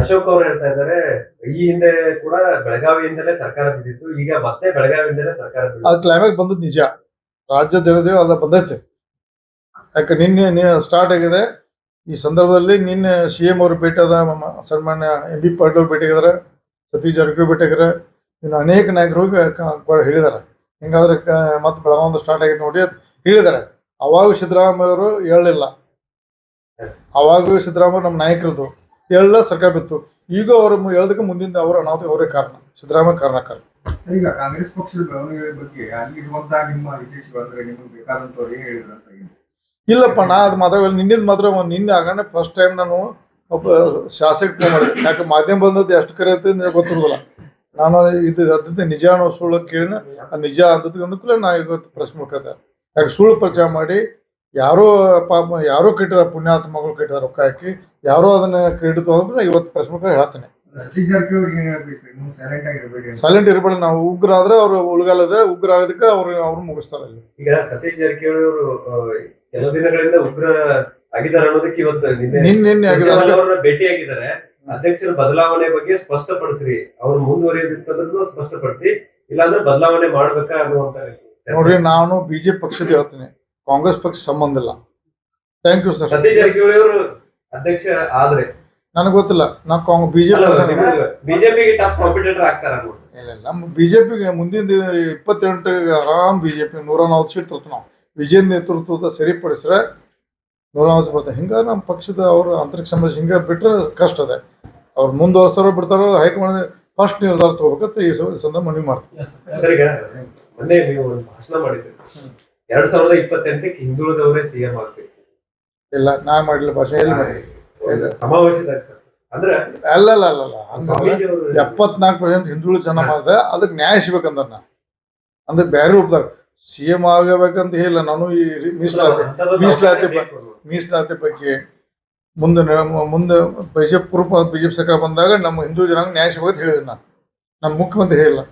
ಅಶೋಕ್ ಅವರು ಹೇಳ್ತಾ ಇದ್ದಾರೆ, ಈ ಹಿಂದೆ ಕೂಡ ಬೆಳಗಾವಿಯಿಂದಲೇ ಸರ್ಕಾರ ಬಿದ್ದಿತ್ತು, ಈಗ ಮತ್ತೆ ಬೆಳಗಾವಿಯಿಂದಲೇ ಸರ್ಕಾರ ಆ ಕ್ಲೈಮ್ಯಾಕ್ಸ್ ಬಂದದ್ದು ನಿಜ. ರಾಜ್ಯದ ಹೇಳಿದೇವೆ ಅದ ಬಂದೈತೆ. ಯಾಕೆ ನಿನ್ನೆ ಸ್ಟಾರ್ಟ್ ಆಗಿದೆ. ಈ ಸಂದರ್ಭದಲ್ಲಿ ನಿನ್ನೆ CM ಅವರು ಭೇಟಿಯಾದ ಸನ್ಮಾನ್ಯ MB ಪಾಟೀಲ್ ಅವರು ಭೇಟಿಯಾಗಿದ್ದಾರೆ, ಸತೀಶ್ ಜಾರಕಿಹೊಳಿ ಭೇಟಿಯಾಗಿದ್ದಾರೆ, ಇನ್ನು ಅನೇಕ ನಾಯಕರು ಹೇಳಿದ್ದಾರೆ. ಹಿಂಗಾದ್ರೆ ಮತ್ತೆ ಬೆಳಗಾವಿ ಸ್ಟಾರ್ಟ್ ಆಗಿದೆ ನೋಡಿ ಹೇಳಿದ್ದಾರೆ. ಅವಾಗ ಸಿದ್ದರಾಮಯ್ಯ ಅವರು ಹೇಳಲಿಲ್ಲ. ಅವಾಗೂ ಸಿದ್ದರಾಮಯ್ಯ ನಮ್ಮ ನಾಯಕರದು ಹೇಳಲ್ಲ, ಸರ್ಕಾರ ಬಿತ್ತು. ಈಗ ಅವರು ಹೇಳೋದಕ್ಕೆ ಮುಂದಿನ ಅವರ ಅನಾಹುತ ಅವರೇ ಕಾರಣ, ಸಿದ್ದರಾಮಯ್ಯ ಕಾರಣಕಾರ. ಈಗ ಕಾಂಗ್ರೆಸ್ ಪಕ್ಷದ ಬೆಳವಣಿಗೆ ಬಗ್ಗೆ ಅಲ್ಲಿರುವಂತಹ ನಿಮ್ಮ ವಿದೇಶಿಗಳು ಅಂದ್ರೆ ನಿಮಗೆ ಬೇಕಾದಂತವ್ರು ಏನ್ ಹೇಳಿದ್ರು ಅಂತ ಇಲ್ಲಪ್ಪ, ನಾ ಅದು ಮಾತ್ರ ನಿನ್ನೆ ಆಗೋಣ ಫಸ್ಟ್ ಟೈಮ್ ನಾನು ಒಬ್ಬ ಶಾಸಕ ಫೋನ್ ಮಾಡಿದೆ. ಯಾಕೆ ಮಾಧ್ಯಮ ಬಂದದ್ದು ಎಷ್ಟು ಕರೆ ಅಂತ ಗೊತ್ತಿರೋದಿಲ್ಲ. ನಾನು ಇದು ಅದಂತೆ ನಿಜ ಅನ್ನೋ ಸುಳ್ಳು ಕೇಳಿನ ನಿಜ ಅಂದಕ್ಕೂ ನಾ ಇವತ್ತು ಪ್ರೆಸ್ ಮುಖಾಂತರ ಯಾಕೆ ಸುಳ್ಳು ಪ್ರಚಾರ ಮಾಡಿ ಯಾರೋ ಪಾಪ ಯಾರೋ ಕಟ್ಟಿದಾರೆ, ಪುಣ್ಯಾತ್ಮಗಳು ಕಟ್ಟಿದಾರೆ, ರೊಕ್ಕ ಹಾಕಿ ಯಾರೋ ಅದನ್ನ ಕ್ರೆಡಿಟ್ ಅಂದ್ರೆ ಇವತ್ತು ಪ್ರೆಸ್ ಮುಖಾಂತರ ಹೇಳ್ತೇನೆ. ಸೈಲೆಂಟ್ ಇರಬೇಡ. ನಾವು ಉಗ್ರ ಆದ್ರೆ ಅವ್ರು ಉಳ್ಗಾಲದ ಉಗ್ರ ಆಗೋದಕ್ಕೆ ಅವ್ರು ಮುಗಿಸ್ತಾರೆ. ಈಗ ಸತೀಶ್ ಜಾರಕಿಹೊಳಿ ಅವರು ಕೆಲವು ದಿನಗಳಿಂದ ಉಗ್ರ ಆಗಿದ್ದಾರೆ ಅನ್ನೋದಕ್ಕೆ ಇವತ್ತು ನಿನ್ನೆ ಅವ್ರನ್ನ ಭೇಟಿಯಾಗಿದ್ದಾರೆ. ಅಧ್ಯಕ್ಷರ ಬದಲಾವಣೆ ಬಗ್ಗೆ ಸ್ಪಷ್ಟಪಡಿಸ್ರಿ, ಅವ್ರು ಮುಂದುವರಿಯೋದಿತ್ತಂದ್ರೂ ಸ್ಪಷ್ಟಪಡಿಸಿ, ಇಲ್ಲಾಂದ್ರೆ ಬದಲಾವಣೆ ಮಾಡ್ಬೇಕಾ ಅನ್ನುವಂತ. ನೋಡ್ರಿ, ನಾನು ಬಿಜೆಪಿ ಪಕ್ಷದ ಹೇಳ್ತೀನಿ, ಕಾಂಗ್ರೆಸ್ ಪಕ್ಷ ಸಂಬಂಧ ಇಲ್ಲ. Thank you sir. Satish Jarkiholi ಅವರು ಅಧ್ಯಕ್ಷ ಆದ್ರೆ ನನಗೆ ಗೊತ್ತಿಲ್ಲ. ನಾವು ಬಿಜೆಪಿಗೆ ಟಾಪ್ ಕಾಂಪಿಟೇಟರ್ ಆಗ್ತಾರ. ನಮ್ಮ ಬಿಜೆಪಿಗೆ ಮುಂದಿನ 28 ಆರಾಮ್ ಬಿಜೆಪಿ 140 ಸೀಟ್ ತರ್ತು. ನಾವು ವಿಜಯ್ ನೇತೃತ್ವದ ಸರಿಪಡಿಸ್ರೆ 140 ಬರ್ತಾರೆ. ಹಿಂಗ ನಮ್ಮ ಪಕ್ಷದ ಅವ್ರ ಅಂತರಿಕ್ಷ ಹಿಂಗ ಬಿಟ್ರೆ ಕಷ್ಟ ಅದೇ. ಅವ್ರು ಮುಂದುವರ್ಸ್ತಾರೋ ಬಿಡ್ತಾರೋ ಹೈಕಮಾಂಡ್ ಫಸ್ಟ್ ನಿರ್ಧಾರ ತಗೋಬೇಕಂತ ಈ ಸಂದರ್ಭ ಮನವಿ ಮಾಡ್ತೀವಿ. ಮೊನ್ನೆ ನೀವು ಒಂದು ಭಾಷಣ ಮಾಡಿದ್ರಿ, 2028ಕ್ಕೆ ಹಿಂದುಳಿದವರೇ CM ಆಗ್ಬೇಕು. ಇಲ್ಲ, ನಾ ಮಾಡಿಲ್ಲ ಭಾಷೆ. ಎಲ್ಲಿ ಮಾಡಿ ಸಮಾವೇಶದಾಗ ಅಂದ್ರೆ ಅಲ್ಲ 74% ಹಿಂದುಳಿದ ಜನ ಮಾಡಿದೆ. ಅದಕ್ಕೆ ನ್ಯಾಯ ಸಿಗ್ಬೇಕಂದ್ರ ನಾ ಅಂದ್ರೆ ಬೇರೆ ರೂಪದಾಗ CM ಆಗಬೇಕಂತ ಹೇಳಿಲ್ಲ. ನಾನು ಈ ಮೀಸಲಾತಿ ಬಗ್ಗೆ ಮುಂದೆ ಬಿಜೆಪಿ ಸರ್ಕಾರ ಬಂದಾಗ ನಮ್ಮ ಹಿಂದೂ ಜನಾಂಗ ನ್ಯಾಯ ಸಿಗ್ಬೇಕಂತ ಹೇಳಿದೆ. ನಮ್ಮ ಮುಖ್ಯಮಂತ್ರಿ ಹೇಳಿಲ್ಲ.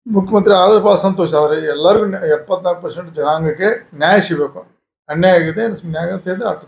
ಮುಖ್ಯಮಂತ್ರಿ ಆದ್ರೆ ಭಾಳ ಸಂತೋಷ. ಆದರೆ ಎಲ್ಲರಿಗೂ 74% ಜನಾಂಗಕ್ಕೆ ನ್ಯಾಯ ಸಿಗಬೇಕು. ಅನ್ಯಾಯ ಆಗಿದೆ, ನ್ಯಾಯ ಅಂತ ಹೇಳಿದ್ರೆ ಆಗ್ತದೆ.